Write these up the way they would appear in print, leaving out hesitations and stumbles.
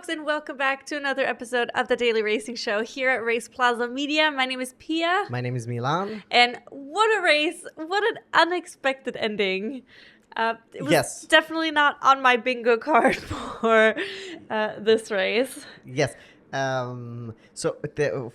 folks, and welcome back to another episode of the Daily Racing Show here at RacePlazaMedia. My name is Pia. My name is Milan. And what a race. What an unexpected ending. It was definitely not on my bingo card for this race. Yes. So the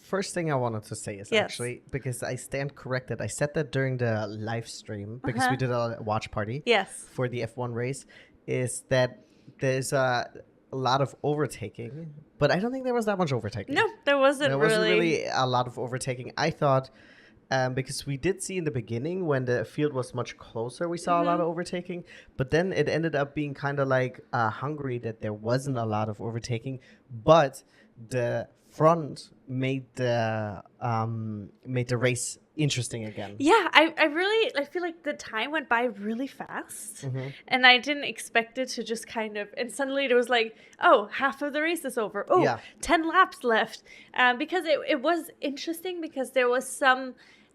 first thing I wanted to say is actually, because I stand corrected, I said that during the live stream, because we did a watch party for the F1 race, is that there's a lot of overtaking, but I don't think there was that much overtaking. No, there wasn't really a lot of overtaking. I thought, because we did see in the beginning when the field was much closer, we saw a lot of overtaking, but then it ended up being kind of like Hungary, that there wasn't a lot of overtaking, but the front made the race interesting again. Yeah, I feel like the time went by really fast, and I didn't expect it to just kind of, and suddenly it was like, oh, half of the race is over. Oh, 10 laps left. Because it was interesting, because there was some,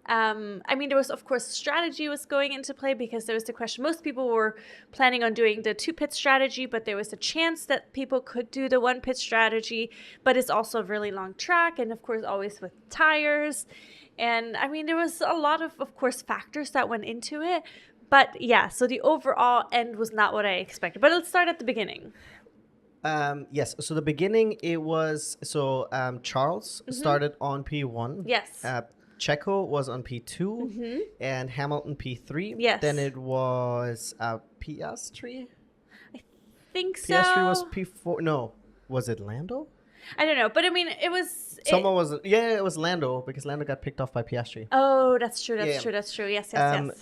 there was, of course, strategy was going into play, because there was the question, most people were planning on doing the 2-pit strategy, but there was a chance that people could do the 1-pit strategy, but it's also a really long track, and of course, always with tires. And there was a lot of course, factors that went into it. But yeah, so the overall end was not what I expected. But let's start at the beginning. Yes. So the beginning, it was, Charles started on P1. Yes. Checo was on P2 and Hamilton P3. Yes. Then it was Piastri. I think so. Piastri was P4. No, was it Lando? I don't know, but it was. It was Lando, because Lando got picked off by Piastri. Oh, that's true. That's true. Yes.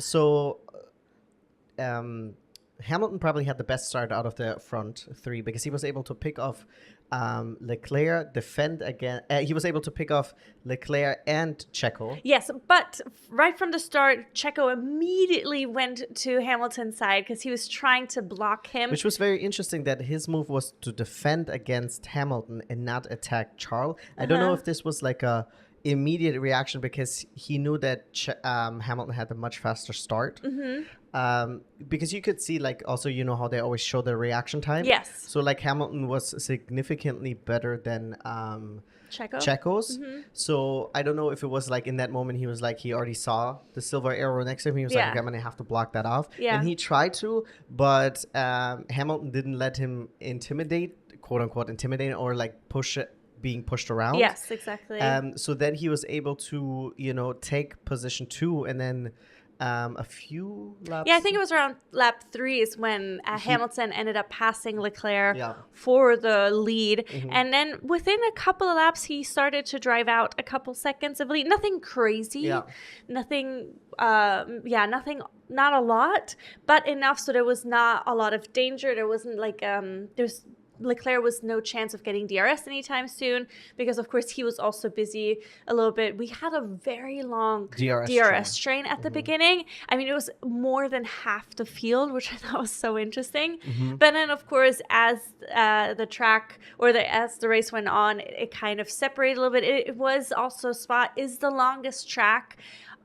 So, Hamilton probably had the best start out of the front three, because he was able to pick off Leclerc, defend again. He was able to pick off Leclerc and Checo. Yes, but right from the start, Checo immediately went to Hamilton's side, because he was trying to block him. Which was very interesting, that his move was to defend against Hamilton and not attack Charles. I don't know if this was like a immediate reaction, because he knew that Hamilton had a much faster start. Because you could see, like, also, you know how they always show the reaction time. Yes. So like Hamilton was significantly better than Checo's. So I don't know if it was like in that moment he was like, he already saw the silver arrow next to him. He was like, okay, I'm gonna have to block that off. Yeah. And he tried to, but Hamilton didn't let him intimidate, quote unquote, or like being pushed around. Yes, exactly. So then he was able to, take position 2, and then a few laps. Yeah, I think it was around lap 3 is when Hamilton ended up passing Leclerc for the lead. And then within a couple of laps, he started to drive out a couple seconds of lead. Nothing crazy. Nothing, not a lot, but enough so there was not a lot of danger. There wasn't like, Leclerc was no chance of getting DRS anytime soon, because of course he was also busy a little bit. We had a very long DRS train at the beginning. It was more than half the field, which I thought was so interesting. But then of course, as the track as the race went on, it kind of separated a little bit. It was also, Spa is the longest track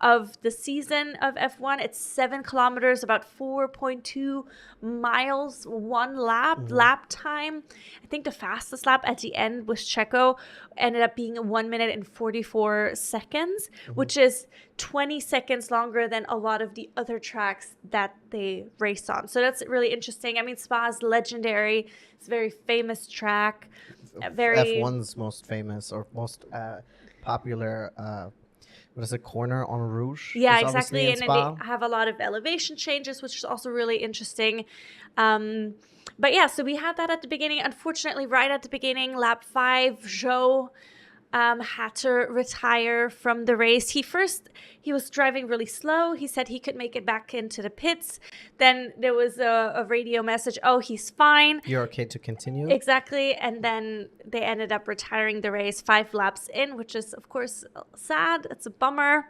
of the season of F1. It's 7 kilometers, about 4.2 miles, 1 lap time. I think the fastest lap at the end was Checo, ended up being 1 minute and 44 seconds, which is 20 seconds longer than a lot of the other tracks that they race on. So that's really interesting. Spa is legendary. It's a very famous track. F1's most famous or most popular what is it, corner on Rouge? Yeah, exactly. And then they have a lot of elevation changes, which is also really interesting. But yeah, so we had that at the beginning. Unfortunately, right at the beginning, lap 5, Joe had to retire from the race. He was driving really slow. He said he could make it back into the pits. Then there was a radio message, oh, he's fine. You're okay to continue? Exactly. And then they ended up retiring the race 5 laps in, which is, of course, sad. It's a bummer.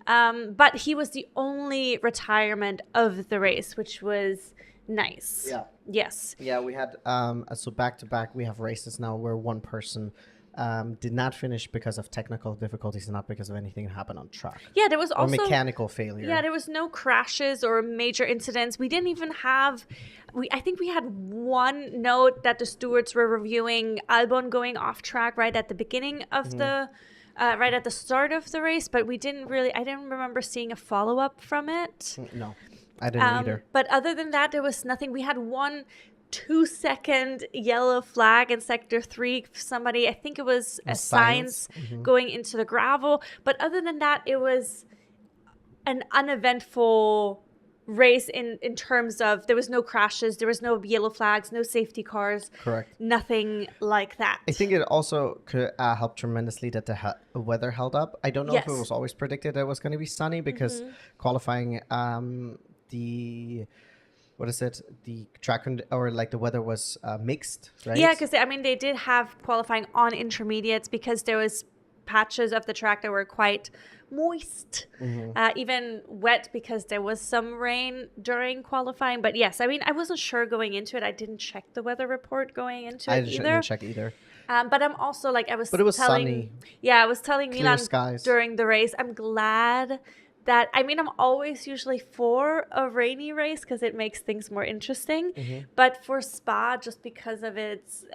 But he was the only retirement of the race, which was nice. Yeah. Yes. Yeah, we had, so back to back, we have races now where one person did not finish because of technical difficulties and not because of anything that happened on track. Yeah, there was also mechanical failure. Yeah, there was no crashes or major incidents. We didn't even have. I think we had one note that the stewards were reviewing Albon going off track right at the beginning of the. Right at the start of the race, but I didn't remember seeing a follow-up from it. No, I didn't either. But other than that, there was nothing. We had 1 2-second yellow flag in sector 3. Somebody, I think it was a Sainz going into the gravel. But other than that, it was an uneventful race in terms of there was no crashes, there was no yellow flags, no safety cars. Correct. Nothing like that. I think it also could help tremendously that the weather held up. I don't know if it was always predicted that it was going to be sunny because qualifying the track or like the weather was mixed, right? Yeah, because they did have qualifying on intermediates because there was patches of the track that were quite moist, even wet because there was some rain during qualifying. But yes, I wasn't sure going into it. I didn't check the weather report going into it either. I didn't check either. But I'm also like But it was sunny. Yeah, I was telling Clear Milan skies. during the race. I'm glad that I'm always usually for a rainy race because it makes things more interesting. But for Spa, just because of its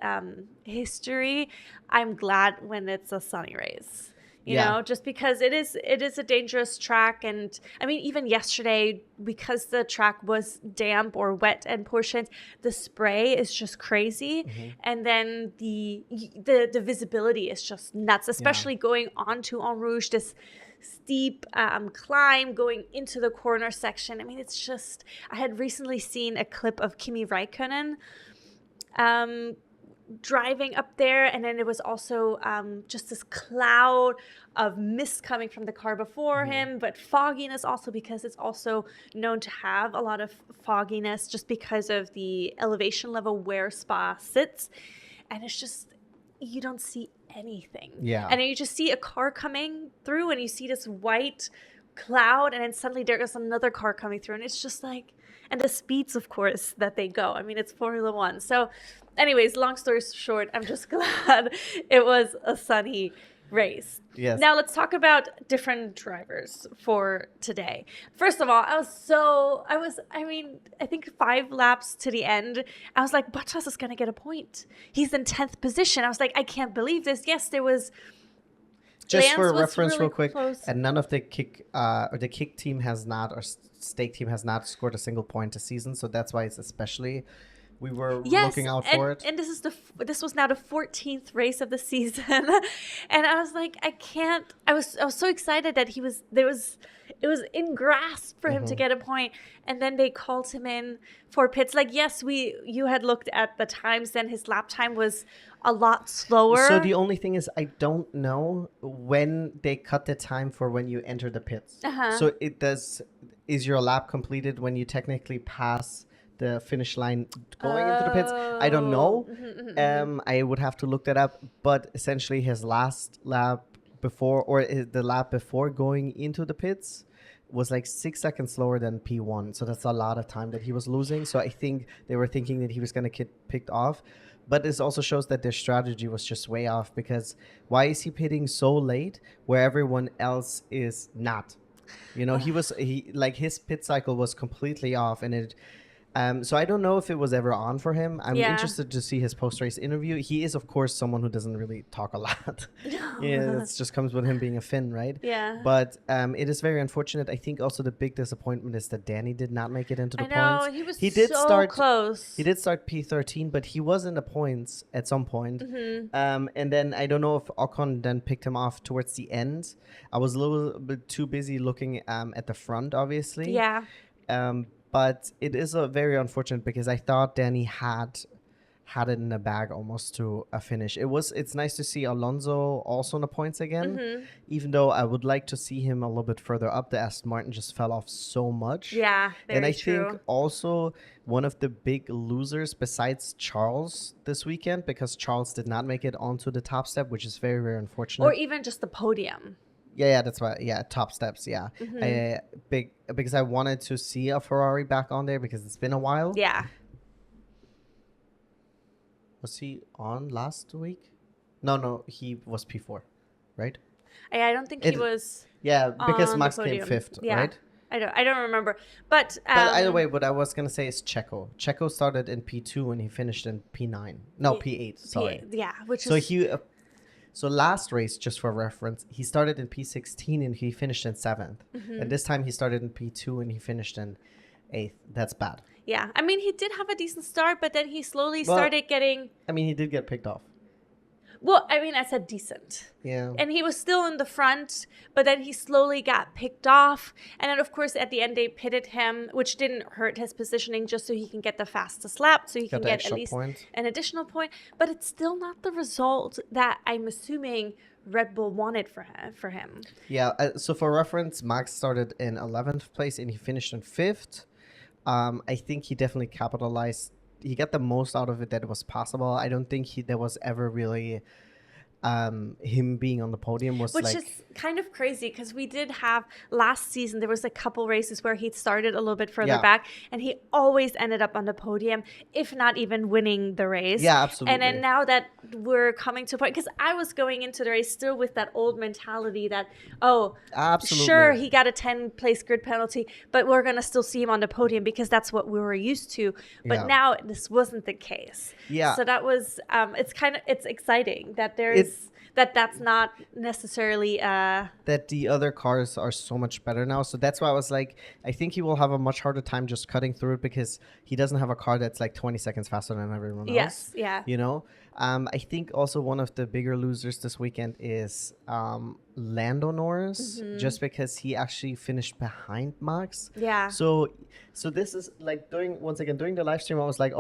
history, I'm glad when it's a sunny race. You know, just because it is a dangerous track. And even yesterday, because the track was damp or wet in portions, the spray is just crazy. And then the visibility is just nuts, especially going onto En Rouge, this steep climb going into the corner section. It's just, I had recently seen a clip of Kimi Räikkönen driving up there, and then it was also just this cloud of mist coming from the car before him, but fogginess also because it's also known to have a lot of fogginess just because of the elevation level where Spa sits, and it's just you don't see anything. Yeah, and then you just see a car coming through, and you see this white cloud, and then suddenly there goes another car coming through, and it's just like, and the speeds, of course, that they go. It's Formula One. So anyways, long story short, I'm just glad it was a sunny race. Yes. Now let's talk about different drivers for today. First of all, I think 5 laps to the end, I was like, Bottas is going to get a point. He's in 10th position. I was like, I can't believe this. Yes, there was... Just Lance for reference really real quick, close. And none of the kick or the kick team has not, or stake team has not scored a single point this season, so that's why it's especially we were looking out for it. And this was now the 14th race of the season, and I was like, I was so excited that it was in grasp for him to get a point, and then they called him in for pits. Like, yes, you had looked at the times, then his lap time was a lot slower. So the only thing is, I don't know when they cut the time for when you enter the pits. So is your lap completed when you technically pass the finish line going into the pits? I don't know. I would have to look that up. But essentially, his last lap before, or the lap before going into the pits, was like 6 seconds slower than P1. So that's a lot of time that he was losing. So I think they were thinking that he was going to get picked off. But this also shows that their strategy was just way off, because why is he pitting so late where everyone else is not? His pit cycle was completely off, and it so I don't know if it was ever on for him. I'm interested to see his post-race interview. He is, of course, someone who doesn't really talk a lot. It just comes with him being a Finn, right? Yeah. But it is very unfortunate. I think also the big disappointment is that Danny did not make it into the points. I know, he did so close. He did start P13, but he was in the points at some point. And then I don't know if Ocon then picked him off towards the end. I was a little bit too busy looking at the front, obviously. Yeah. But it is very unfortunate because I thought Danny had it in the bag almost to a finish. It's nice to see Alonso also in the points again, even though I would like to see him a little bit further up. The Aston Martin just fell off so much. Yeah, very true. Think also one of the big losers besides Charles this weekend, because Charles did not make it onto the top step, which is very, very unfortunate. Or even just the podium. Yeah, that's why. Yeah, top steps. Yeah, because I wanted to see a Ferrari back on there because it's been a while. Yeah. Was he on last week? No, he was P4, right? I don't think he was. Yeah, because on Max the came podium. 5th, Yeah. right? I don't remember. But either way, what I was gonna say is Checo. Checo started in P2 and he finished in P9. No, P8. Sorry. Yeah, which So is so last race, just for reference, he started in P16 and he finished in 7th. And this time he started in P2 and he finished in 8th. That's bad. Yeah, I mean, he did have a decent start, but then he slowly started getting... I mean, he did get picked off. Well, I mean, I said decent. Yeah. And he was still in the front, but then he slowly got picked off. And then, of course, at the end, they pitted him, which didn't hurt his positioning, just so he can get the fastest lap, so he can get at least an additional point. But it's still not the result that I'm assuming Red Bull wanted for him. Yeah, so for reference, Max started in 11th place and he finished in 5th. I think he definitely capitalized. He got the most out of it that was possible. I don't think there was ever really him being on the podium was which is kind of crazy because we did have last season, there was a couple races where he started a little bit further back and he always ended up on the podium, if not even winning the race. Yeah, absolutely. And then now that we're coming to a point, because I was going into the race still with that old mentality that, absolutely, sure, he got a 10-place grid penalty, but we're going to still see him on the podium because that's what we were used to. But now this wasn't the case. Yeah. So that was, it's exciting that that's not necessarily that the other cars are so much better now. So that's why I was like, I think he will have a much harder time just cutting through it because he doesn't have a car that's like 20 seconds faster than everyone else. Yes, yeah. You know, I think also one of the bigger losers this weekend is Lando Norris, just because he actually finished behind Max. Yeah. So this is like during the live stream, I was like,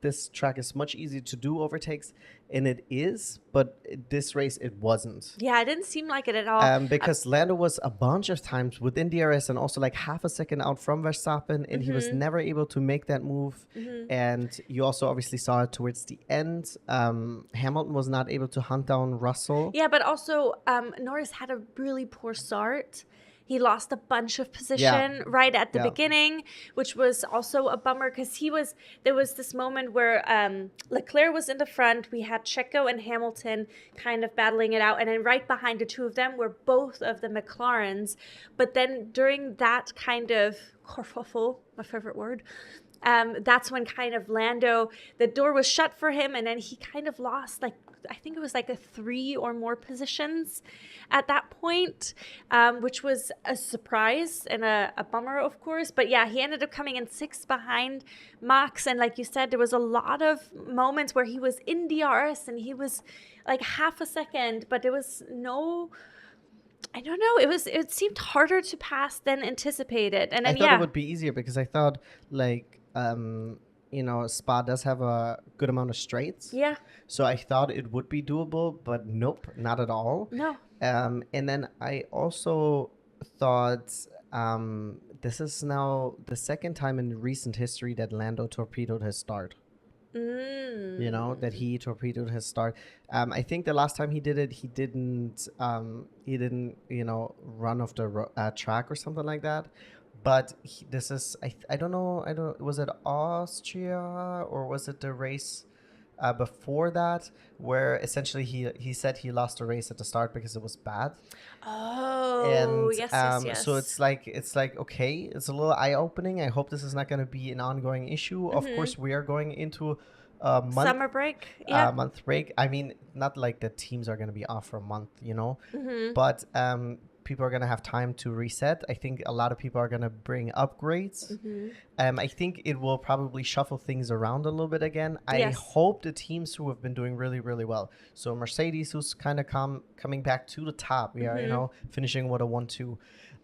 this track is much easier to do overtakes, and it is, but this race it wasn't. Yeah, it didn't seem like it at all. Because Lando was a bunch of times within DRS and also like half a second out from Verstappen, and he was never able to make that move. And you also obviously saw it towards the end. Hamilton was not able to hunt down Russell. Yeah, but also Norris had a really poor start. He lost a bunch of position right at the beginning, which was also a bummer because there was this moment where Leclerc was in the front. We had Checo and Hamilton kind of battling it out. And then right behind the two of them were both of the McLarens. But then during that kind of kerfuffle, my favorite word, that's when kind of Lando, the door was shut for him. And then he kind of lost I think it was like a 3 or more positions at that point, which was a surprise and a bummer, of course. But yeah, he ended up coming in 6th behind Max. And like you said, there was a lot of moments where he was in DRS and he was like half a second, but there was no... I don't know. It seemed harder to pass than anticipated. And then, I thought it would be easier because I thought Spa does have a good amount of straights. Yeah. So I thought it would be doable, but nope, not at all. No. And then I also thought this is now the second time in recent history that Lando torpedoed his start. You know, that he torpedoed his start. I think the last time he did it, he didn't run off the track or something like that. But this is, I don't know, was it Austria or was it the race before that where essentially he said he lost a race at the start because it was bad. Oh, and, yes. So it's like, okay, it's a little eye-opening. I hope this is not going to be an ongoing issue. Of course, we are going into a month. Summer break. Yeah. Month break. I mean, not like the teams are going to be off for a month, but people are going to have time to reset. I think a lot of people are going to bring upgrades. I think it will probably shuffle things around a little bit again. I hope the teams who have been doing really, really well. So Mercedes, who's kind of coming back to the top. We are, finishing with a 1-2.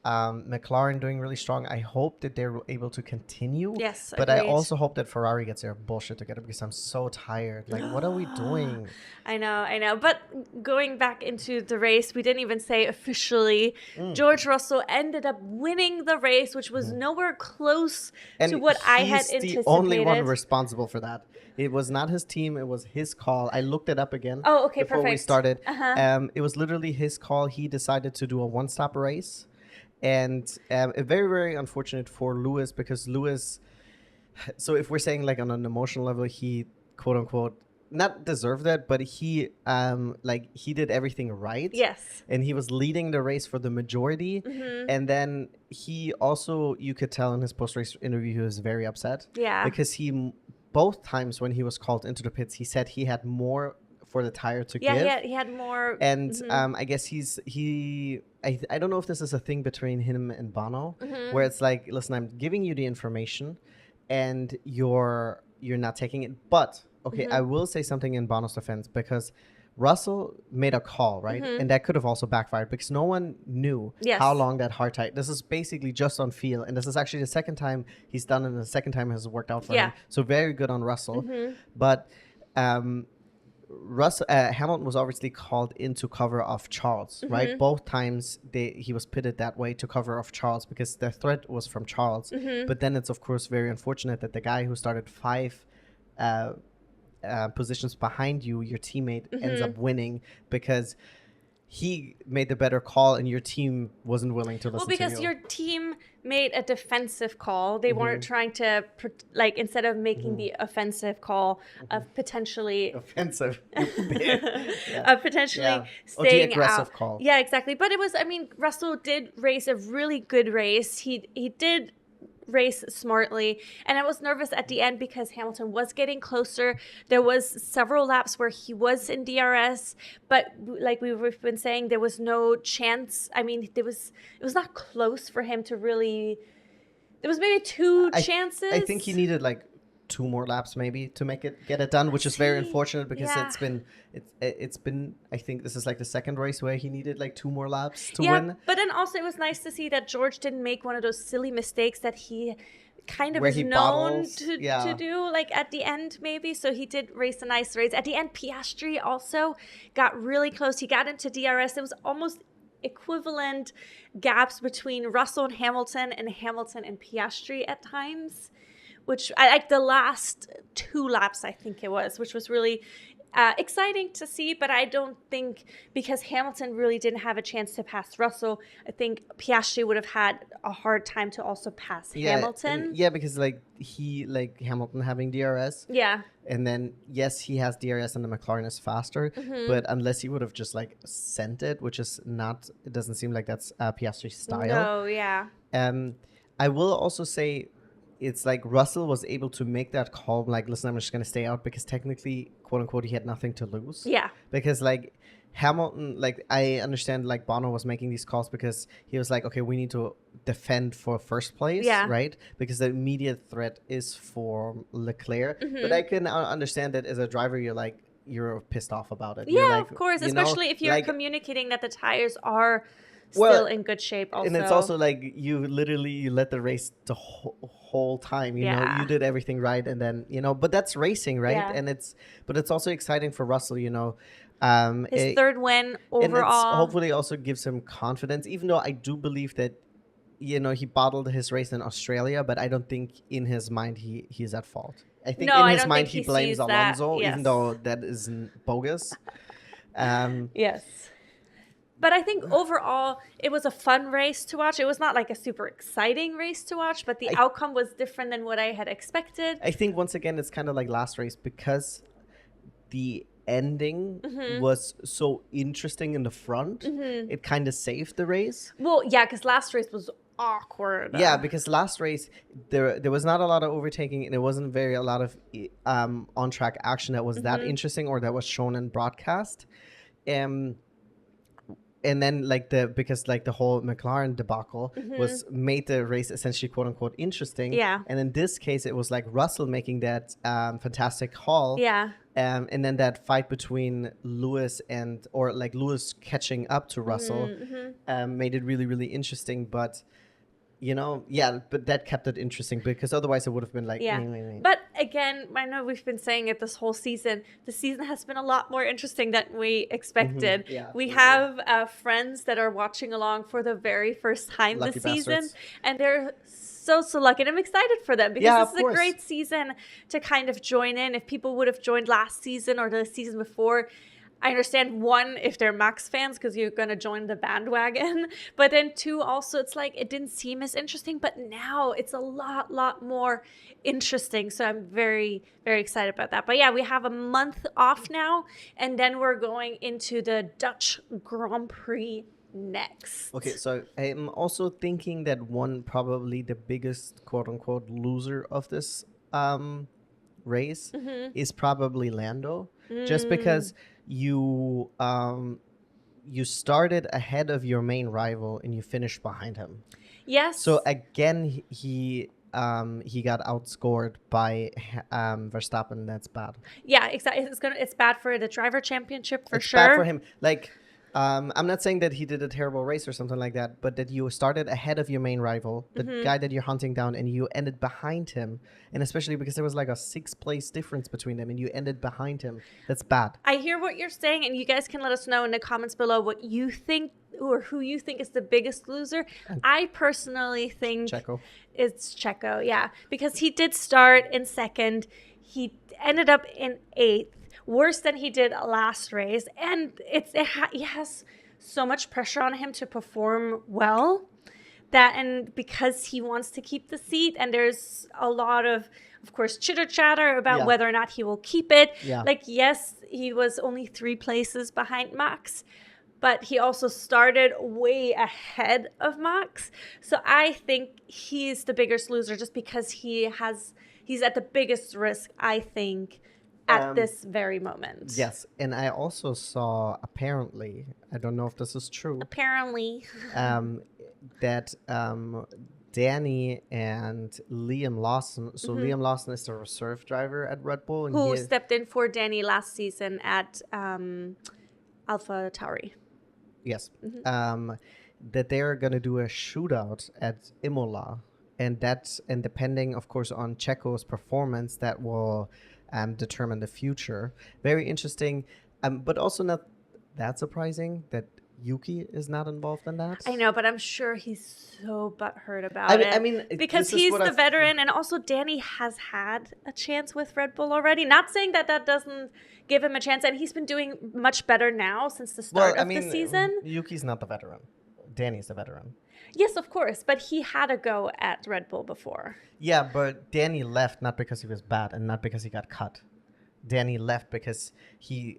McLaren doing really strong. I hope that they're able to continue. Yes, but agreed. I also hope that Ferrari gets their bullshit together because I'm so tired. Like, what are we doing? I know. But going back into the race, we didn't even say officially. George Russell ended up winning the race, which was nowhere close to what I had anticipated. He's the only one responsible for that. It was not his team. It was his call. I looked it up again. Oh, okay, before perfect. we started. It was literally his call. He decided to do a one-stop race. And very, very unfortunate for Lewis because Lewis, so if we're saying like on an emotional level, he quote unquote not deserve that, but he he did everything right. Yes. And he was leading the race for the majority. And then he also, you could tell in his post-race interview, he was very upset. Yeah. Because both times when he was called into the pits, he said he had more for the tire to give. Yeah, he had more. And I guess I don't know if this is a thing between him and Bono, where it's like, listen, I'm giving you the information and you're not taking it. But, okay, I will say something in Bono's defense, because Russell made a call, right? And that could have also backfired because no one knew how long that hard tire. This is basically just on feel. And this is actually the second time he's done it, and the second time has worked out for him. So very good on Russell. But Hamilton was obviously called in to cover off Charles, right? Both times he was pitted that way to cover off Charles because the threat was from Charles. But then it's, of course, very unfortunate that the guy who started 5 positions behind you, your teammate, ends up winning because he made the better call and your team wasn't willing to listen to you. Well, because your team made a defensive call. They weren't trying to, instead of making the offensive call of potentially... Offensive. Of potentially staying the aggressive out. Call. Yeah, exactly. But it was, Russell did race a really good race. He did race smartly, and I was nervous at the end because Hamilton was getting closer. There was several laps where he was in DRS, but like we've been saying, there was no chance. It was not close for him to really. There was maybe 2 chances. I think he needed 2 more laps maybe to get it done, which is very unfortunate because it's been I think this is the second race where he needed 2 more laps to win. But then also it was nice to see that George didn't make one of those silly mistakes that he kind of where is known to do at the end maybe. So he did race a nice race. At the end, Piastri also got really close. He got into DRS. It was almost equivalent gaps between Russell and Hamilton and Piastri at times, which I like the last 2 laps, I think it was, which was really exciting to see. But I don't think, because Hamilton really didn't have a chance to pass Russell, I think Piastri would have had a hard time to also pass Hamilton. Yeah, because Hamilton having DRS. Yeah. And then, yes, he has DRS and the McLaren is faster. But unless he would have just sent it, which is not, it doesn't seem like that's Piastri's style. No, yeah. I will also say, it's Russell was able to make that call, listen, I'm just going to stay out because technically, quote unquote, he had nothing to lose. Yeah. Because Hamilton, I understand Bono was making these calls because he was okay, we need to defend for first place, right? Because the immediate threat is for Leclerc. But I can understand that as a driver, you're pissed off about it. Yeah, of course, especially if you're communicating that the tires are still in good shape also. And it's also you let the race the whole time, you know, you did everything right, and then, but that's racing, right? And it's also exciting for Russell, his 3rd win overall. And it's hopefully also gives him confidence, even though I do believe that, he bottled his race in Australia, but I don't think in his mind he's at fault. I think in his mind he blames Alonso, even though that is bogus. Yes. But I think overall, it was a fun race to watch. It was not a super exciting race to watch, but the outcome was different than what I had expected. I think, once again, it's kind of like last race because the ending was so interesting in the front. It kind of saved the race. Well, yeah, because last race was awkward. Yeah, because last race, there was not a lot of overtaking, and it wasn't a lot of on-track action that was that interesting or that was shown in broadcast. And then because the whole McLaren debacle was made the race essentially quote unquote interesting. Yeah. And in this case, it was Russell making that fantastic haul. Yeah. And then that fight between Lewis Lewis catching up to Russell made it really, really interesting. But but that kept it interesting because otherwise it would have been But again, I know we've been saying it this whole season. The season has been a lot more interesting than we expected. Yeah, we have friends that are watching along for the very first time this season, and they're so lucky. And I'm excited for them because this is a great season to kind of join in. If people would have joined last season or the season before, I understand, one, if they're Max fans, because you're going to join the bandwagon. But then two, also, it's like it didn't seem as interesting. But now it's a lot more interesting. So I'm very, very excited about that. But yeah, we have a month off now. And then we're going into the Dutch Grand Prix next. Okay, so I'm also thinking that probably the biggest quote-unquote loser of this race is probably Lando. Just because you started ahead of your main rival and you finished behind him. Yes. So again, he got outscored by Verstappen. That's bad. Yeah, exactly. It's bad for the driver championship for sure. It's bad for him. Like, I'm not saying that he did a terrible race or something like that, but that you started ahead of your main rival, the guy that you're hunting down, and you ended behind him. And especially because there was like a 6-place difference between them, and you ended behind him. That's bad. I hear what you're saying, and you guys can let us know in the comments below what you think or who you think is the biggest loser. I personally think it's Checo, yeah, because he did start in second. He ended up in 8th. Worse than he did last race, and he has so much pressure on him to perform well, and because he wants to keep the seat, and there's a lot of course, chitter chatter about whether or not he will keep it. Yeah. Like, yes, he was only 3 places behind Max, but he also started way ahead of Max. So I think he's the biggest loser just because he's at the biggest risk, I think, at this very moment. Yes, and I also saw, apparently, I don't know if this is true. Apparently. That Danny and Liam Lawson, so Liam Lawson is the reserve driver at Red Bull. And who stepped in for Danny last season at Alpha Tauri. Yes. That they're going to do a shootout at Imola. And depending, of course, on Checo's performance, that will determine the future. Very interesting, but also not that surprising that Yuki is not involved in that. I know, but I'm sure he's so butthurt about it. I mean, because he's the veteran, and also Danny has had a chance with Red Bull already. Not saying that doesn't give him a chance, and he's been doing much better now since the start of the season. Yuki's not the veteran. Danny's the veteran. Yes, of course, but he had a go at Red Bull before. Yeah, but Danny left not because he was bad and not because he got cut. Danny left because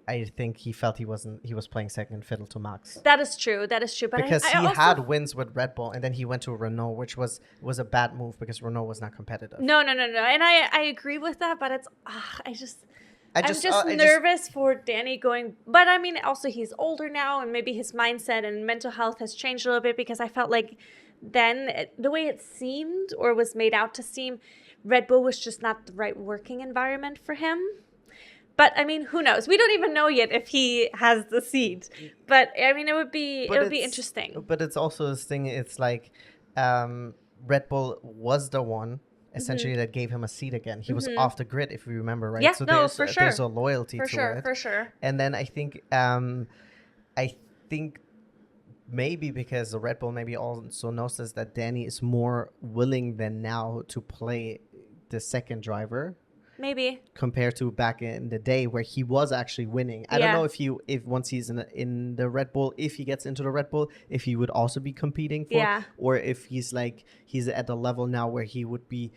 I think he felt he was playing second fiddle to Max. That is true. But because he had wins with Red Bull, and then he went to Renault, which was a bad move because Renault was not competitive. No, and I agree with that, but it's I'm just nervous for Danny going. But I mean, also he's older now, and maybe his mindset and mental health has changed a little bit, because I felt like then the way it seemed, or was made out to seem, Red Bull was just not the right working environment for him. But I mean, who knows? We don't even know yet if he has the seat. But I mean, it would be interesting. But it's also this thing. It's like Red Bull was the one essentially that gave him a seat again. He was off the grid, if you remember, right? Yeah, so for sure. There's a loyalty to it. For sure. And then I think maybe because the Red Bull maybe also notices that Danny is more willing than now to play the second driver. Maybe. Compared to back in the day where he was actually winning. I don't know if once he's in the Red Bull, if he gets into the Red Bull, if he would also be competing for, or if he's at the level now where he would be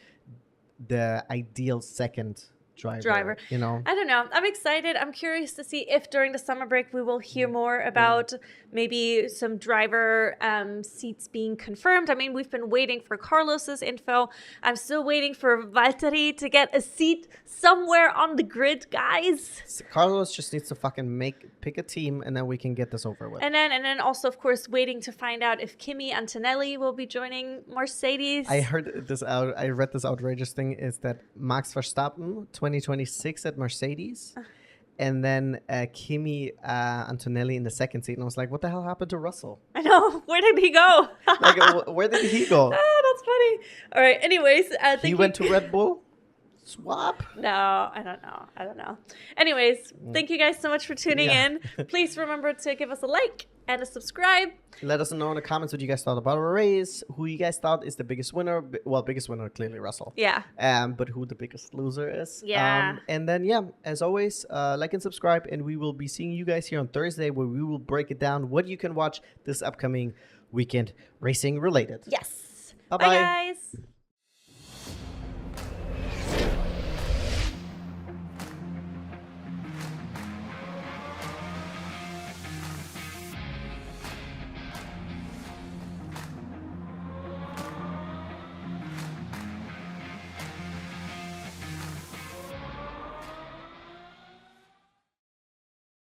the ideal second driver. You know, I don't know. I'm excited. I'm curious to see if during the summer break we will hear more about maybe some driver seats being confirmed. I mean, we've been waiting for Carlos's info. I'm still waiting for Valtteri to get a seat somewhere on the grid, guys. So Carlos just needs to fucking pick a team, and then we can get this over with. And then also, of course, waiting to find out if Kimi Antonelli will be joining Mercedes. I read this outrageous thing is that Max Verstappen 2026 at Mercedes, and then Kimi Antonelli in the second seat. And I was like, what the hell happened to Russell? I know. Where did he go? Where did he go? That's funny. All right. Anyways. He went to Red Bull? Swap? No, I don't know. Anyways, thank you guys so much for tuning in. Please remember to give us a like and a subscribe. Let us know in the comments what you guys thought about our race. Who you guys thought is the biggest winner. Well, biggest winner, clearly Russell. Yeah. But who the biggest loser is. Yeah. And then, yeah, as always, like and subscribe. And we will be seeing you guys here on Thursday, where we will break it down what you can watch this upcoming weekend racing related. Yes. Bye-bye. Bye, guys.